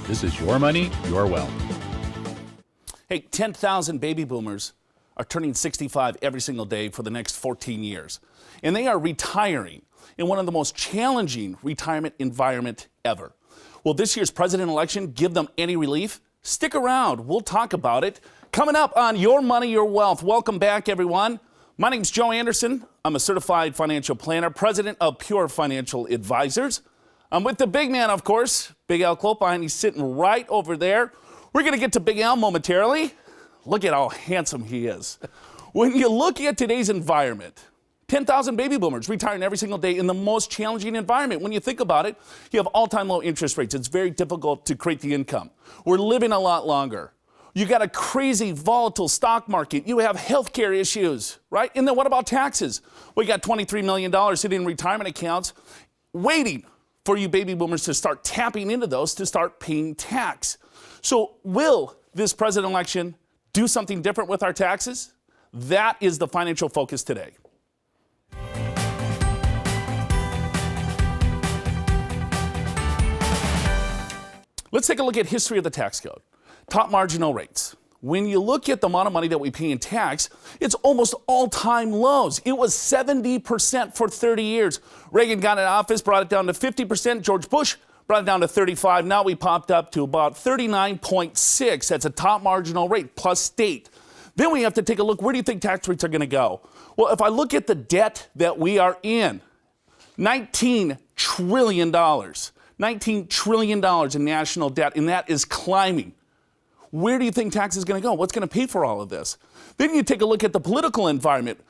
This is your money, your wealth. Hey, 10,000 baby boomers are turning 65 every single day for the next 14 years. And they are retiring in one of the most challenging retirement environment ever. Will this year's president election give them any relief? Stick around. We'll talk about it. Coming up on Your Money, Your Wealth. Welcome back, everyone. My name's Joe Anderson. I'm a certified financial planner, president of Pure Financial Advisors. I'm with the big man, of course, Big Al Clopine. He's sitting right over there. We're going to get to Big Al momentarily. Look at how handsome he is. When you look at today's environment, 10,000 baby boomers retiring every single day in the most challenging environment. When you think about it, you have all-time low interest rates. It's very difficult to create the income. We're living a lot longer. You got a crazy volatile stock market. You have healthcare issues, right? And then what about taxes? We got $23 million sitting in retirement accounts waiting for you baby boomers to start tapping into those to start paying tax. So will this president election do something different with our taxes? That is the financial focus today. Let's take a look at history of the tax code. Top marginal rates. When you look at the amount of money that we pay in tax, it's almost all-time lows. It was 70% for 30 years. Reagan got in office, brought it down to 50%. George Bush brought it down to 35. Now we popped up to about 39.6. That's a top marginal rate plus state. Then we have to take a look, where do you think tax rates are going to go? Well, if I look at the debt that we are in, $19 trillion. $19 trillion in national debt, and that is climbing. Where do you think tax is going to go? What's going to pay for all of this? Then you take a look at the political environment.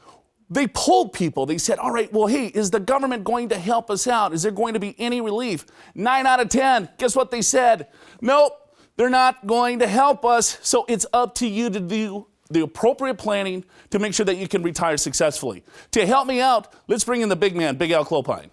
They polled people. They said, all right, well, hey, is the government going to help us out? Is there going to be any relief? 9 out of 10. Guess what they said? Nope, they're not going to help us. So it's up to you to do the appropriate planning to make sure that you can retire successfully. To help me out, let's bring in the big man, Big Al Clopine.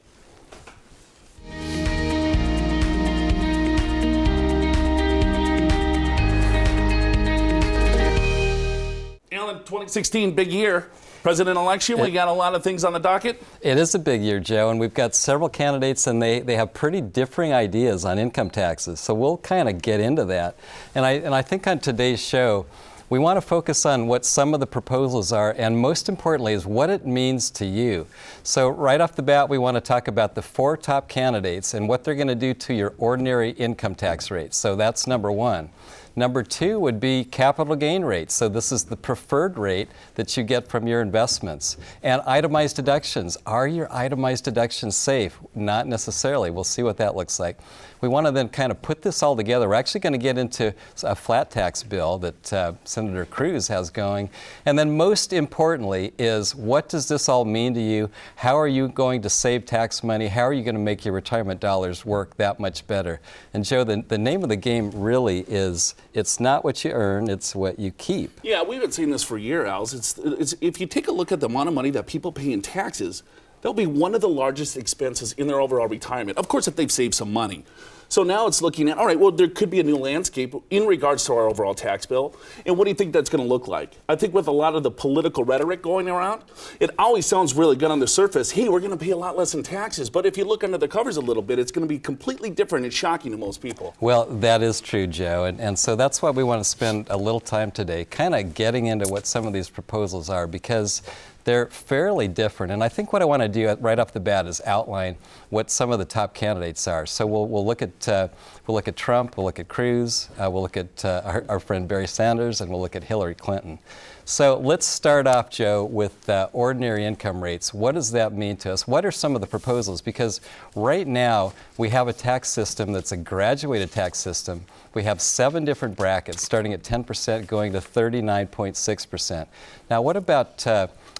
Alan, 2016, big year. President election, we got a lot of things on the docket. It is a big year, Joe, and we've got several candidates, and they have pretty differing ideas on income taxes. So we'll kind of get into that. And I think on today's show, we want to focus on what some of the proposals are, and most importantly is what it means to you. So right off the bat, we want to talk about the 4 top candidates and what they're going to do to your ordinary income tax rate. So that's number 1. Number 2 would be capital gain rate. So this is the preferred rate that you get from your investments. And itemized deductions. Are your itemized deductions safe? Not necessarily. We'll see what that looks like. We want to then kind of put this all together. We're actually going to get into a flat tax bill that Senator Cruz has going. And then most importantly is, what does this all mean to you? How are you going to save tax money? How are you going to make your retirement dollars work that much better? And Joe, the name of the game really is, it's not what you earn, it's what you keep. Yeah, we've been seeing this for years, Als. If you take a look at the amount of money that people pay in taxes, that'll be one of the largest expenses in their overall retirement. Of course, if they've saved some money. So now it's looking at, all right, well, there could be a new landscape in regards to our overall tax bill. And what do you think that's going to look like? I think with a lot of the political rhetoric going around, it always sounds really good on the surface. Hey, we're going to pay a lot less in taxes. But if you look under the covers a little bit, it's going to be completely different and shocking to most people. Well, that is true, Joe. And so that's why we want to spend a little time today kind of getting into what some of these proposals are, because they're fairly different. And I think what I want to do right off the bat is outline what some of the top candidates are. So we'll look at Trump, we'll look at Cruz, we'll look at our friend Barry Sanders, and we'll look at Hillary Clinton. So let's start off, Joe, with ordinary income rates. What does that mean to us? What are some of the proposals? Because right now we have a tax system that's a graduated tax system. We have 7 different brackets, starting at 10% going to 39.6%. Now, what about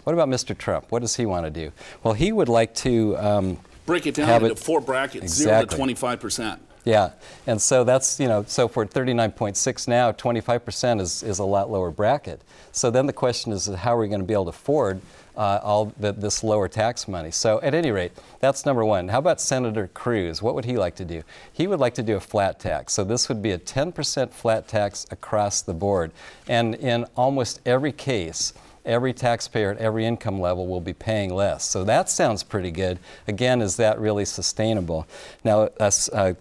Mr. Trump? What does he want to do? Well, he would like to break it down into 4 brackets, exactly. 0 to 25%. Yeah, and so that's, so for 39.6 now, 25% is a lot lower bracket. So then the question is, how are we going to be able to afford this lower tax money? So at any rate, that's number 1. How about Senator Cruz? What would he like to do? He would like to do a flat tax. So this would be a 10% flat tax across the board. And in almost every case, every taxpayer at every income level will be paying less. So that sounds pretty good. Again, is that really sustainable? Now,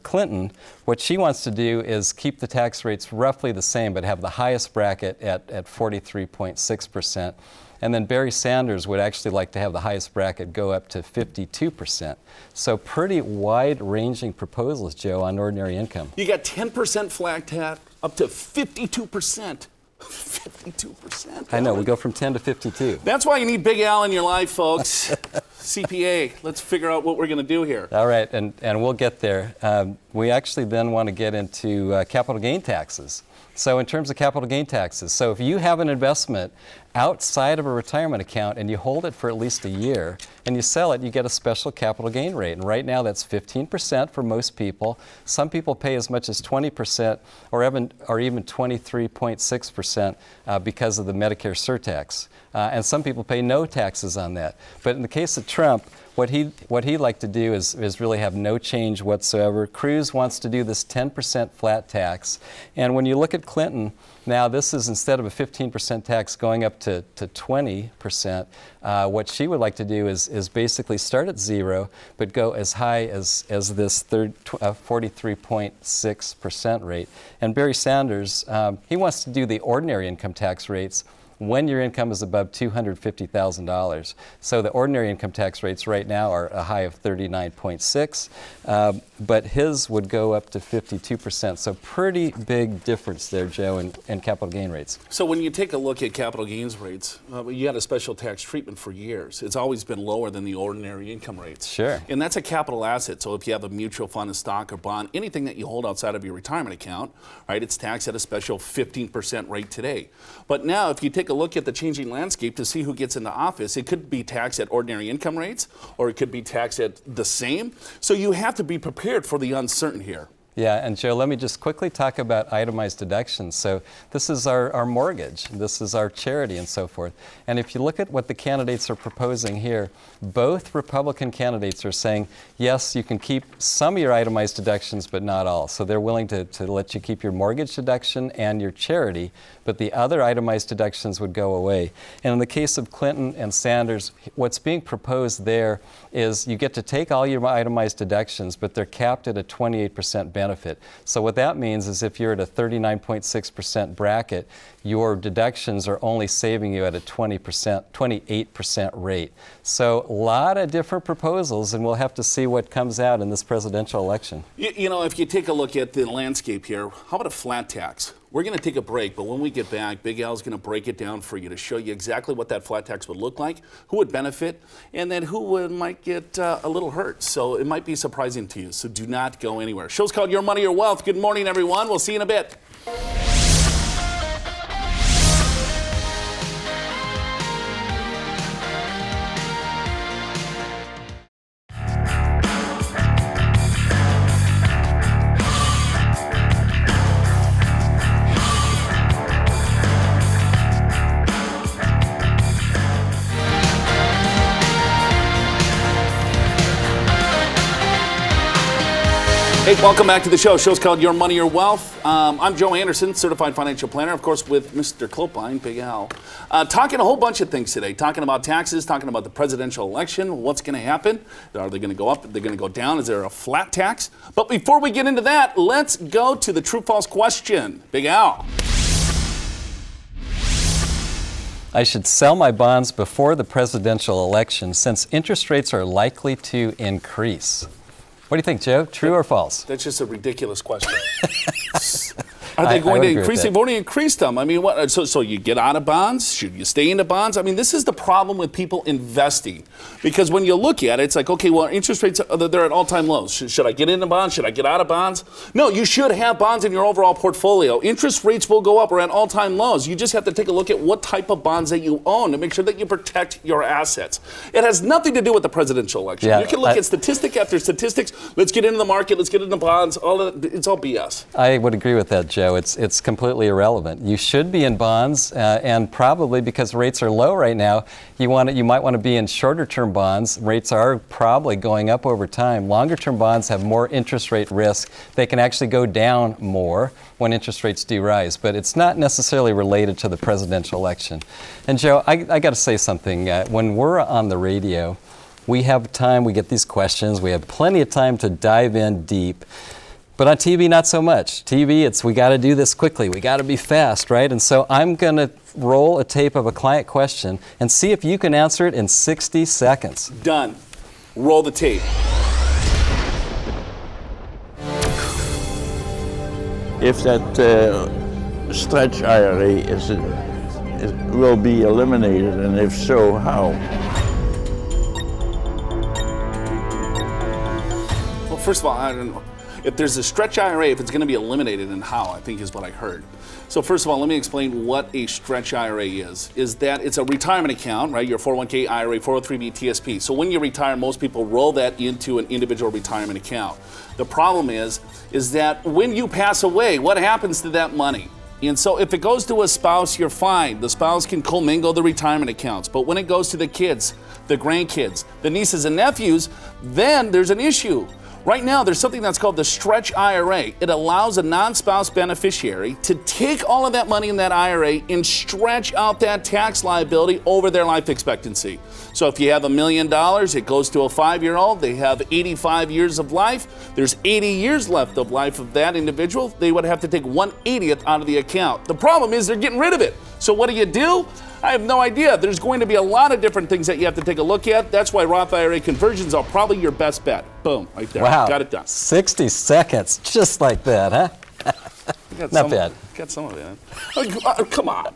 Clinton, what she wants to do is keep the tax rates roughly the same, but have the highest bracket at 43.6%. And then Barry Sanders would actually like to have the highest bracket go up to 52%. So pretty wide-ranging proposals, Joe, on ordinary income. You got 10% flat tax up to 52%. 52%. I know, we go from 10 to 52. That's why you need Big Al in your life, folks. CPA, let's figure out what we're going to do here. All right, and we'll get there. We actually then want to get into capital gain taxes. So in terms of capital gain taxes, so if you have an investment outside of a retirement account and you hold it for at least a year and you sell it, you get a special capital gain rate. And right now that's 15% for most people. Some people pay as much as 20% or even 23.6% because of the Medicare surtax. And some people pay no taxes on that. But in the case of Trump, what he'd like to do is really have no change whatsoever. Cruz wants to do this 10% flat tax. And when you look at Clinton, now this is instead of a 15% tax going up to 20%, what she would like to do is basically start at zero, but go as high as this 43.6% rate. And Barry Sanders, he wants to do the ordinary income tax rates when your income is above $250,000. So the ordinary income tax rates right now are a high of 39.6, but his would go up to 52%. So pretty big difference there, Joe, in capital gain rates. So when you take a look at capital gains rates, you had a special tax treatment for years. It's always been lower than the ordinary income rates. Sure. And that's a capital asset. So if you have a mutual fund, a stock, or bond, anything that you hold outside of your retirement account, right, it's taxed at a special 15% rate today. But now if you take a look at the changing landscape to see who gets into office, it could be taxed at ordinary income rates or it could be taxed at the same. So you have to be prepared for the uncertain here. Yeah, and Joe, let me just quickly talk about itemized deductions. So this is our mortgage, this is our charity and so forth. And if you look at what the candidates are proposing here, both Republican candidates are saying, yes, you can keep some of your itemized deductions, but not all. So they're willing to let you keep your mortgage deduction and your charity, but the other itemized deductions would go away. And in the case of Clinton and Sanders, what's being proposed there is you get to take all your itemized deductions, but they're capped at a 28% benefit. So what that means is if you're at a 39.6% bracket, your deductions are only saving you at a 28% rate. So a lot of different proposals, and we'll have to see what comes out in this presidential election. You know, if you take a look at the landscape here, how about a flat tax? We're going to take a break, but when we get back, Big Al's going to break it down for you to show you exactly what that flat tax would look like, who would benefit, and then who might get a little hurt. So it might be surprising to you, so do not go anywhere. Show's called Your Money, Your Wealth. Good morning, everyone. We'll see you in a bit. Hey, welcome back to the show. Show's called Your Money, Your Wealth. I'm Joe Anderson, certified financial planner, of course, with Mr. Clopine, Big Al. Talking a whole bunch of things today. Talking about taxes, talking about the presidential election, what's going to happen. Are they going to go up? Are they going to go down? Is there a flat tax? But before we get into that, let's go to the true-false question. Big Al. I should sell my bonds before the presidential election since interest rates are likely to increase. What do you think, Joe? True or false? That's just a ridiculous question. Are they going to increase? They've already increased them. I mean, what? So you get out of bonds? Should you stay into bonds? I mean, this is the problem with people investing. Because when you look at it, it's like, okay, well, interest rates, they're at all-time lows. Should I get into bonds? Should I get out of bonds? No, you should have bonds in your overall portfolio. Interest rates will go up. We're at all-time lows. You just have to take a look at what type of bonds that you own to make sure that you protect your assets. It has nothing to do with the presidential election. Yeah, you can look at statistic after statistics. Let's get into the market. Let's get into bonds. It's all BS. I would agree with that, Joe. Joe, it's completely irrelevant. You should be in bonds, and probably because rates are low right now, you might want to be in shorter-term bonds. Rates are probably going up over time. Longer-term bonds have more interest rate risk. They can actually go down more when interest rates do rise, but it's not necessarily related to the presidential election. And Joe, I got to say something. When we're on the radio, we have time, we get these questions, we have plenty of time to dive in deep. But on TV, not so much. TV, we got to do this quickly. We got to be fast, right? And so I'm going to roll a tape of a client question and see if you can answer it in 60 seconds. Done. Roll the tape. If that stretch IRA will be eliminated, and if so, how? Well, first of all, I don't know. If there's a stretch IRA, if it's going to be eliminated and how, I think is what I heard. So first of all, let me explain what a stretch IRA is. Is that it's a retirement account, right? Your 401k, IRA, 403b, TSP. So when you retire, most people roll that into an individual retirement account. The problem is that when you pass away, what happens to that money? And so if it goes to a spouse, you're fine. The spouse can commingle the retirement accounts. But when it goes to the kids, the grandkids, the nieces and nephews, then there's an issue. Right now, there's something that's called the stretch IRA. It allows a non-spouse beneficiary to take all of that money in that IRA and stretch out that tax liability over their life expectancy. So if you have $1 million, it goes to a 5-year-old. They have 85 years of life. There's 80 years left of life of that individual. They would have to take 1/80th out of the account. The problem is they're getting rid of it. So what do? I have no idea. There's going to be a lot of different things that you have to take a look at. That's why Roth IRA conversions are probably your best bet. Boom, right there. Wow. Got it done. 60 seconds, just like that, huh? Not bad. Got some of it. Oh, come on.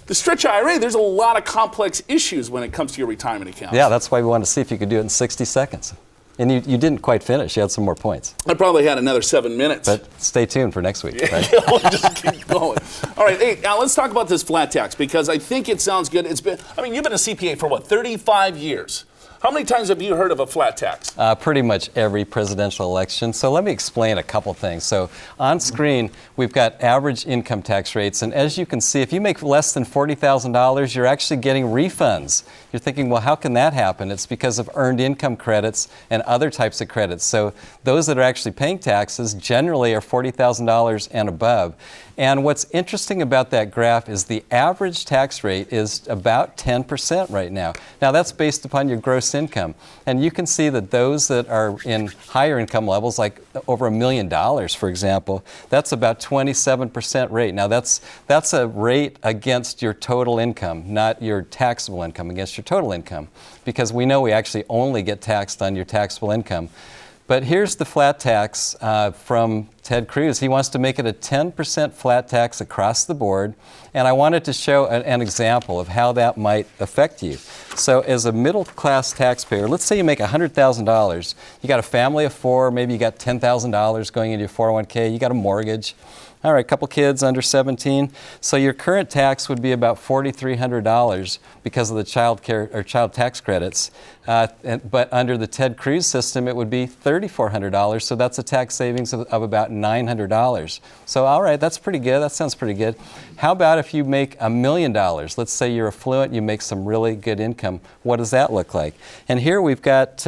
The stretch IRA, there's a lot of complex issues when it comes to your retirement account. Yeah, that's why we wanted to see if you could do it in 60 seconds. And you didn't quite finish. You had some more points. I probably had another 7 minutes. But stay tuned for next week. Right? We'll just keep going. All right, hey, now let's talk about this flat tax because I think it sounds good. You've been a CPA for what, 35 years? How many times have you heard of a flat tax? Pretty much every presidential election. So let me explain a couple things. So on screen, we've got average income tax rates. And as you can see, if you make less than $40,000, you're actually getting refunds. You're thinking, well, how can that happen? It's because of earned income credits and other types of credits. So those that are actually paying taxes generally are $40,000 and above. And what's interesting about that graph is the average tax rate is about 10% right now. Now that's based upon your gross income. And you can see that those that are in higher income levels, like over $1 million, for example, that's about 27% rate. Now that's a rate against your total income, not your taxable income, against your total income, because we know we actually only get taxed on your taxable income. But here's the flat tax from Ted Cruz. He wants to make it a 10% flat tax across the board. And I wanted to show an example of how that might affect you. So as a middle class taxpayer, let's say you make $100,000. You got a family of 4, maybe you got $10,000 going into your 401k, you got a mortgage. All right, a couple kids under 17. So your current tax would be about $4,300 because of the child tax credits. But under the Ted Cruz system, it would be $3,400. So that's a tax savings of about $900. So all right, that's pretty good. That sounds pretty good. How about if you make $1 million? Let's say you're affluent, you make some really good income. What does that look like? And here we've got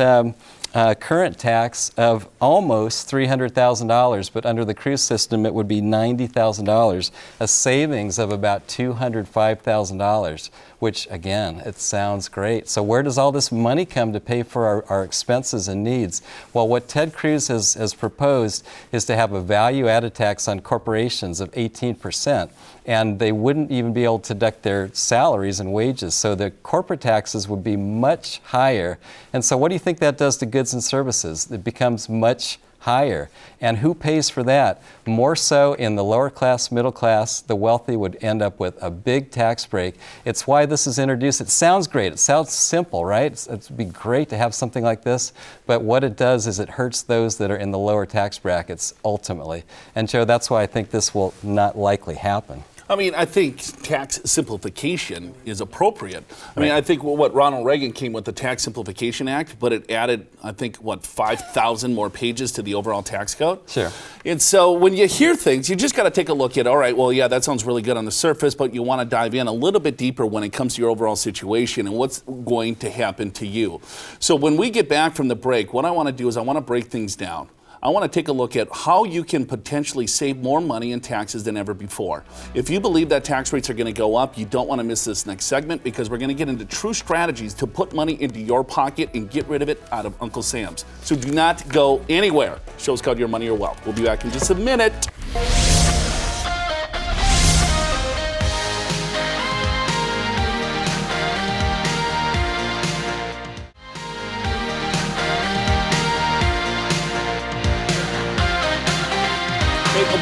current tax of almost $300,000, but under the Cruz system it would be $90,000, a savings of about $205,000, which again, it sounds great. So where does all this money come to pay for our expenses and needs? Well, what Ted Cruz has proposed is to have a value-added tax on corporations of 18%, and they wouldn't even be able to deduct their salaries and wages, so the corporate taxes would be much higher. And so what do you think that does to goods and services? It becomes much higher. And who pays for that? More so in the lower class, middle class, the wealthy would end up with a big tax break. It's why this is introduced. It sounds great. It sounds simple, right? It'd be great to have something like this. But what it does is it hurts those that are in the lower tax brackets ultimately. And Joe, that's why I think this will not likely happen. I mean, I think tax simplification is appropriate. I mean, I think what Ronald Reagan came with the Tax Simplification Act, but it added, I think, 5,000 more pages to the overall tax code? Sure. And so when you hear things, you just got to take a look at, all right, well, yeah, that sounds really good on the surface, but you want to dive in a little bit deeper when it comes to your overall situation and what's going to happen to you. So when we get back from the break, what I want to do is I want to break things down. I want to take a look at how you can potentially save more money in taxes than ever before. If you believe that tax rates are going to go up, you don't want to miss this next segment because we're going to get into true strategies to put money into your pocket and get rid of it out of Uncle Sam's. So do not go anywhere. Show's called Your Money or Wealth. We'll be back in just a minute.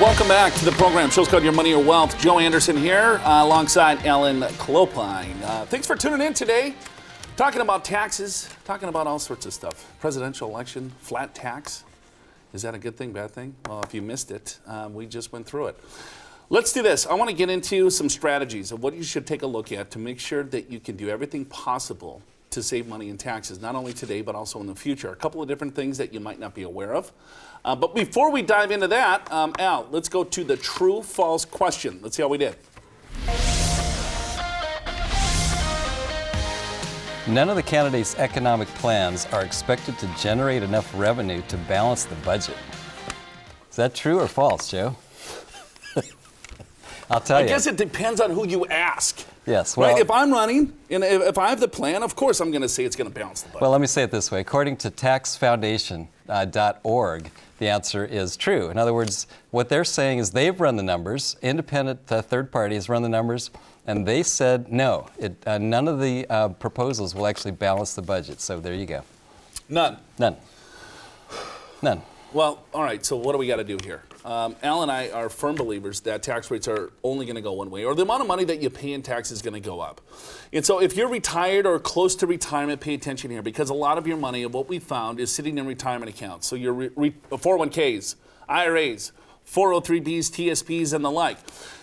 Welcome back to the program. Show's called Your Money or Wealth. Joe Anderson here alongside Ellen Clopine. Thanks for tuning in today. Talking about taxes, talking about all sorts of stuff. Presidential election, flat tax. Is that a good thing, bad thing? Well, if you missed it, we just went through it. Let's do this. I want to get into some strategies of what you should take a look at to make sure that you can do everything possible to save money in taxes, not only today, but also in the future. A couple of different things that you might not be aware of. But before we dive into that, Al, let's go to the true-false question. Let's see how we did. None of the candidates' economic plans are expected to generate enough revenue to balance the budget. Is that true or false, Joe? I'll tell you. I guess it depends on who you ask. Yes. Well, right? If I'm running, and if I have the plan, of course I'm going to say it's going to balance the budget. Well, let me say it this way. According to taxfoundation.org, the answer is true. In other words, what they're saying is they've run the numbers, independent third parties run the numbers, and they said no, none of the proposals will actually balance the budget. So there you go. None. None. None. Well, all right, so what do we got to do here? Al and I are firm believers that tax rates are only going to go one way, or the amount of money that you pay in tax is going to go up. And so if you're retired or close to retirement, pay attention here, because a lot of your money, of what we found, is sitting in retirement accounts. So your 401ks, IRAs, 403bs, TSPs, and the like.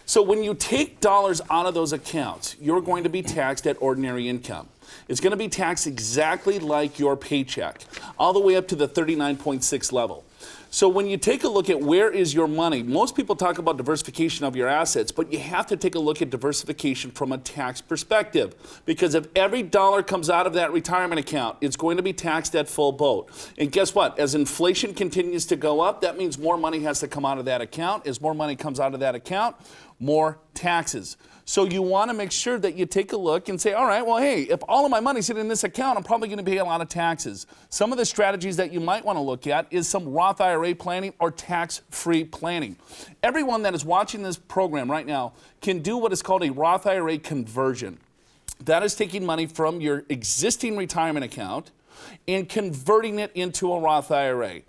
So when you take dollars out of those accounts, you're going to be taxed at ordinary income. It's going to be taxed exactly like your paycheck, all the way up to the 39.6 level. So when you take a look at where is your money, most people talk about diversification of your assets, but you have to take a look at diversification from a tax perspective. Because if every dollar comes out of that retirement account, it's going to be taxed at full boat. And guess what? As inflation continues to go up, that means more money has to come out of that account. As more money comes out of that account, more taxes. So you want to make sure that you take a look and say, all right, well, hey, if all of my money's sitting in this account, I'm probably going to pay a lot of taxes. Some of the strategies that you might want to look at is some Roth IRA planning or tax-free planning. Everyone that is watching this program right now can do what is called a Roth IRA conversion. That is taking money from your existing retirement account and converting it into a Roth IRA.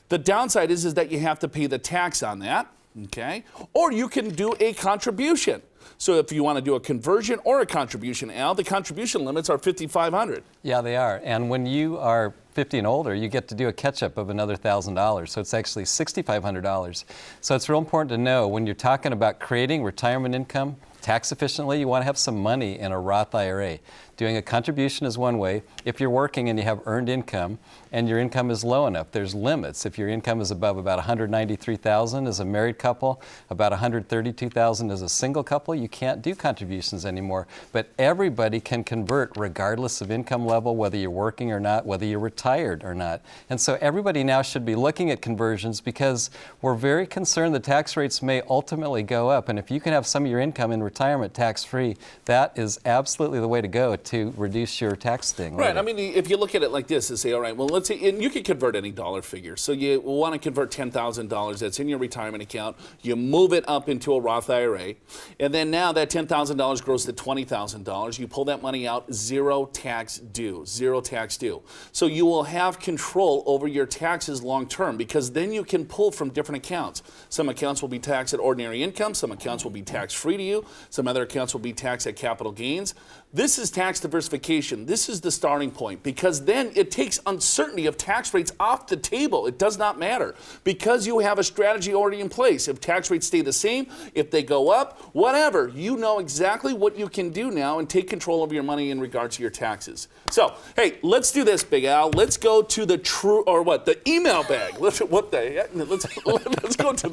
The downside is that you have to pay the tax on that, okay? Or you can do a contribution. So if you want to do a conversion or a contribution, Al, the contribution limits are $5,500. Yeah, they are. And when you are 50 and older, you get to do a catch-up of another $1,000. So it's actually $6,500. So it's real important to know when you're talking about creating retirement income tax efficiently, you want to have some money in a Roth IRA. Doing a contribution is one way. If you're working and you have earned income and your income is low enough, there's limits. If your income is above about $193,000 as a married couple, about $132,000 as a single couple, you can't do contributions anymore. But everybody can convert regardless of income level, whether you're working or not, whether you're retired or not. And so everybody now should be looking at conversions because we're very concerned the tax rates may ultimately go up. And if you can have some of your income in retirement tax-free, that is absolutely the way to go to reduce your tax sting. Right. I mean, if you look at it like this and say, all right, well, let's say, and you can convert any dollar figure. So you want to convert $10,000 that's in your retirement account. You move it up into a Roth IRA. And then now that $10,000 grows to $20,000. You pull that money out, zero tax due. Zero tax due. So you will have control over your taxes long term because then you can pull from different accounts. Some accounts will be taxed at ordinary income. Some accounts will be tax free to you. Some other accounts will be taxed at capital gains. This is tax diversification. This is the starting point, because then it takes uncertainty of tax rates off the table. It does not matter because you have a strategy already in place. If tax rates stay the same, if they go up, whatever, you know exactly what you can do now and take control of your money in regards to your taxes. So, hey, let's do this, Big Al. Let's go to the the email bag. Let's go to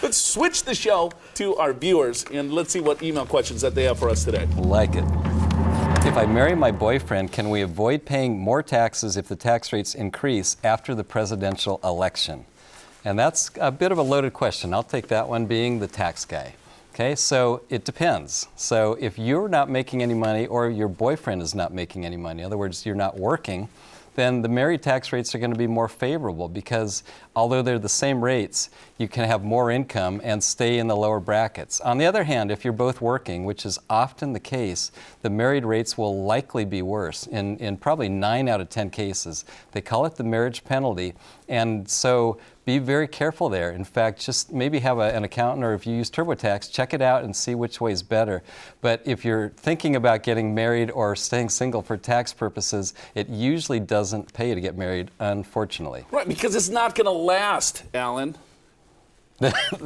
let's switch the show to our viewers and let's see what email questions that they have for us today. Like it. If I marry my boyfriend, can we avoid paying more taxes if the tax rates increase after the presidential election? And that's a bit of a loaded question. I'll take that one, being the tax guy. Okay, so it depends. So if you're not making any money or your boyfriend is not making any money, in other words, you're not working, then the married tax rates are going to be more favorable because although they're the same rates, you can have more income and stay in the lower brackets. On the other hand, if you're both working, which is often the case, the married rates will likely be worse. In probably 9 out of 10 cases, they call it the marriage penalty. And so be very careful there. In fact, just maybe have an accountant, or if you use TurboTax, check it out and see which way is better. But if you're thinking about getting married or staying single for tax purposes, it usually doesn't pay to get married, unfortunately. Right, because it's not going to last, Alan.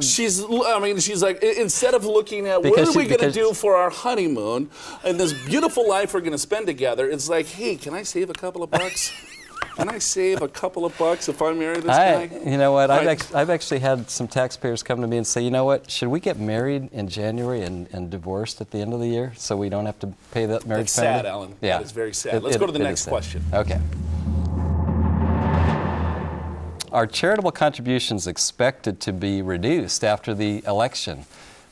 She's like, instead of looking at what are we going to do for our honeymoon and this beautiful life we're going to spend together, it's like, hey, can I save a couple of bucks? Can I save a couple of bucks if I marry this guy? You know what? I've actually had some taxpayers come to me and say, you know what? Should we get married in January and divorced at the end of the year so we don't have to pay that marriage penalty? That's sad, Alan. Yeah. That is very sad. Let's go to the next question. Okay. Are charitable contributions expected to be reduced after the election?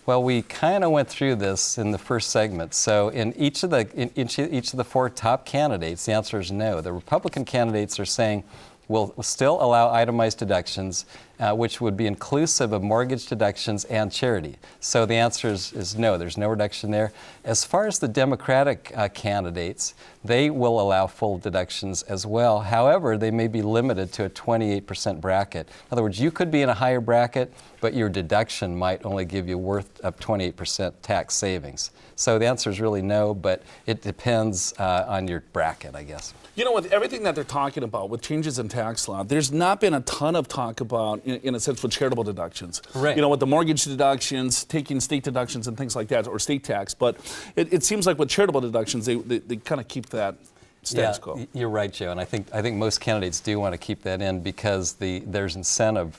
Well, we kind of went through this in the first segment. So in each of the 4 top candidates, the answer is no. The Republican candidates are saying we'll still allow itemized deductions, which would be inclusive of mortgage deductions and charity. So the answer is no, there's no reduction there. As far as the Democratic candidates, they will allow full deductions as well. However, they may be limited to a 28% bracket. In other words, you could be in a higher bracket, but your deduction might only give you worth of 28% tax savings. So the answer is really no, but it depends on your bracket, I guess. You know, with everything that they're talking about, with changes in tax law, there's not been a ton of talk about, in a sense, with charitable deductions. Right. You know, with the mortgage deductions, taking state deductions and things like that, or state tax. But it seems like with charitable deductions, they kind of keep that status quo. You're right, Joe, and I think most candidates do want to keep that in because there's incentive,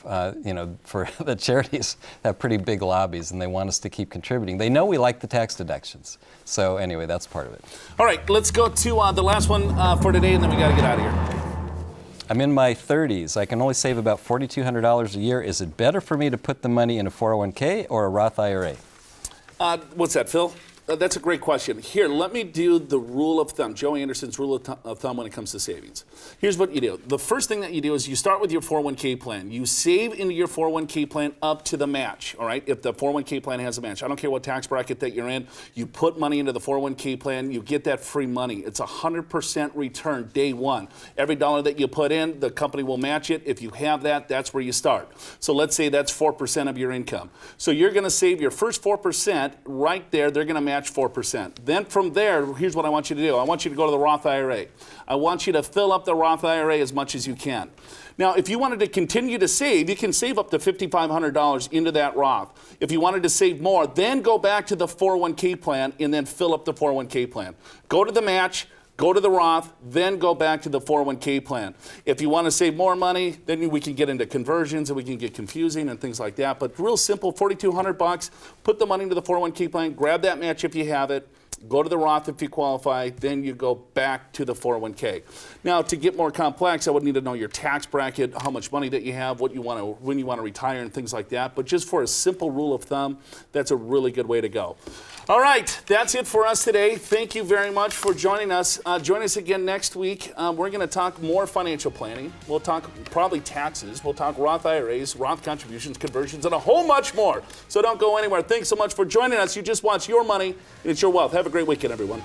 for the charities have pretty big lobbies and they want us to keep contributing. They know we like the tax deductions. So anyway, that's part of it. All right, let's go to the last one for today, and then we got to get out of here. I'm in my 30s. I can only save about $4,200 a year. Is it better for me to put the money in a 401k or a Roth IRA? What's that, Phil? That's a great question. Here, let me do the rule of thumb, Joe Anderson's rule of thumb when it comes to savings. Here's what you do. The first thing that you do is you start with your 401k plan. You save into your 401k plan up to the match, all right? If the 401k plan has a match. I don't care what tax bracket that you're in. You put money into the 401k plan, you get that free money. It's 100% return day one. Every dollar that you put in, the company will match it. If you have that, that's where you start. So let's say that's 4% of your income. So you're going to save your first 4% right there. They're going to match 4%. Then from there, here's what I want you to do. I want you to go to the Roth IRA. I want you to fill up the Roth IRA as much as you can. Now, if you wanted to continue to save, you can save up to $5,500 into that Roth. If you wanted to save more, then go back to the 401k plan and then fill up the 401k plan. Go to the match, go to the Roth, then go back to the 401k plan. If you want to save more money, then we can get into conversions and we can get confusing and things like that. But real simple, $4,200, put the money into the 401k plan, grab that match if you have it, go to the Roth if you qualify, then you go back to the 401k. Now, to get more complex, I would need to know your tax bracket, how much money that you have, when you want to retire and things like that. But just for a simple rule of thumb, that's a really good way to go. All right, that's it for us today. Thank you very much for joining us. Join us again next week. We're going to talk more financial planning. We'll talk probably taxes. We'll talk Roth IRAs, Roth contributions, conversions, and a whole much more. So don't go anywhere. Thanks so much for joining us. You just watch Your Money. It's Your Wealth. Have a great weekend, everyone.